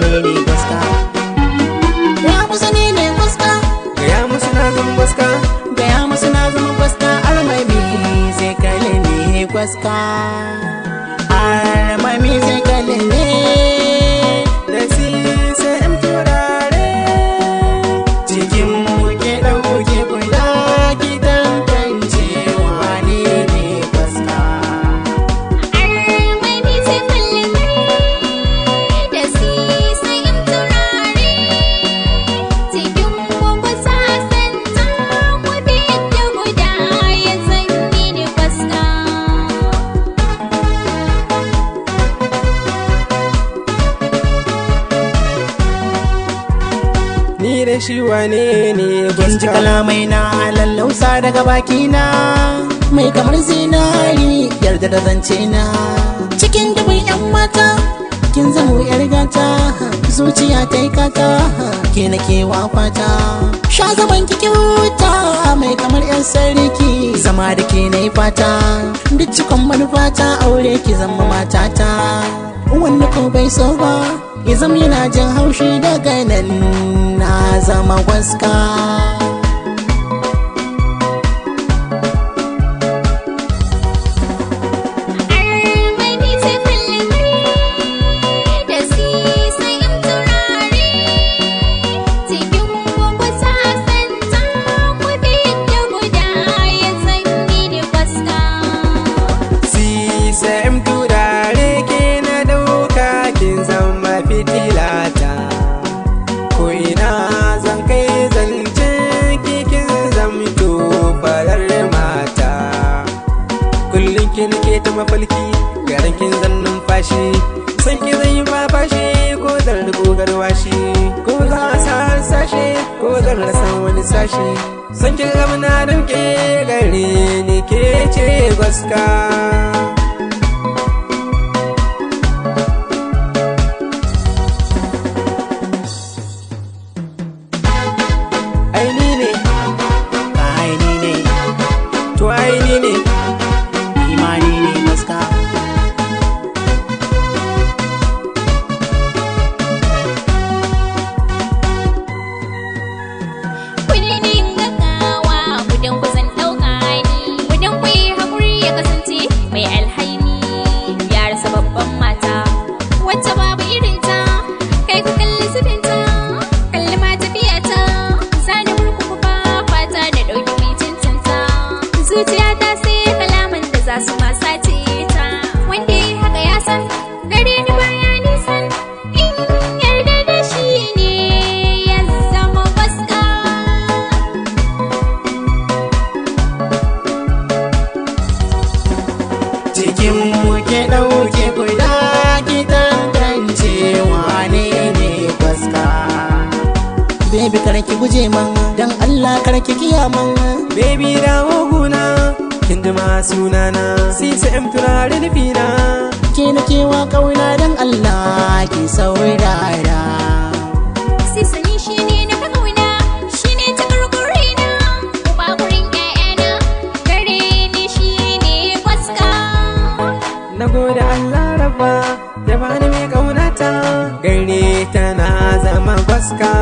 wane ne gwaska? Gaya musu ni ne gwaska. Gaya musu na zama gwaska. Gaya musu na zama gwaska. Armami sai kalli ne gwaska. Armami sai kalli ne. Da CCM turare. Cikin muke ɗauke kula gidan kance wane ne gwaska. Armami sai kalli ne. Da CCM turare. Cikin muku sasanta ku da guda ya san ni ne gwaska. Ni da shi wane ne Kin ji gwaska? kalamai na lallausa daga bakina, mai kamar zinari yarda da zance na. Cikin dubin yan mata kin zamo yar gata, zuciya ta yi kata, ke na kewa fata. Sha zaman ki kyauta mai kamar yan sarki, zama da ke na yi fata, duk cikon manufata aure ki zama matata. Wanda ko bai so ba ya zama yana jin haushi daga nan na zama gwaska. Armami sai kalli ne. Da CCM turare. Cikin muku sasanta ku da guda ya san ni ne gwaska. CCM turare ke na dauka kin zama fitilata. Ko ina zan kai zance kin zamto farar mata. Kullum kin ke ta mafalki garin kin zan numfashi. San ki zan yi fafashi ko zan riko garwashi. Ko za a sa sashe ko zan rasa wani sashi. San ki zama na dauke gare ni ke ce gwaska. Aini ne, Aini ne, to aini ne. imani ne gwaska. Ku dinga kawa gudan ku zan ɗauka ni. Gudan ku yi haƙuri ya kasance mai alhaini. Ya rasa babban mata wacce babu irinta. Kai ku kalli zubinta, kalli ma tafiyata. Sani kurkuku ba fata da ɗauki mai cancanta. Zuciyata sai kalaman da za su ma sace ta. Wanda ya yi haka ya san gare ni baya nisan. In yarda da shi ne ya zama gwaska. Cikin muke ɗauke kula gidan kance wane ne gwaska. Baby karki guje man, dan Allah karki kiya man. Baby dawo guna, kin ji ma sunana. CCM turare nufina. Ke na kewa kauna dan Allah ki saurara. Sisani shi ne na kauna, shi ne takarkurina. Uba gurin ƴaƴana, gare ni shi ne gwaska. Na gode Allah rabba, ya bani mai ƙaunata. Gare ta na zama gwaska.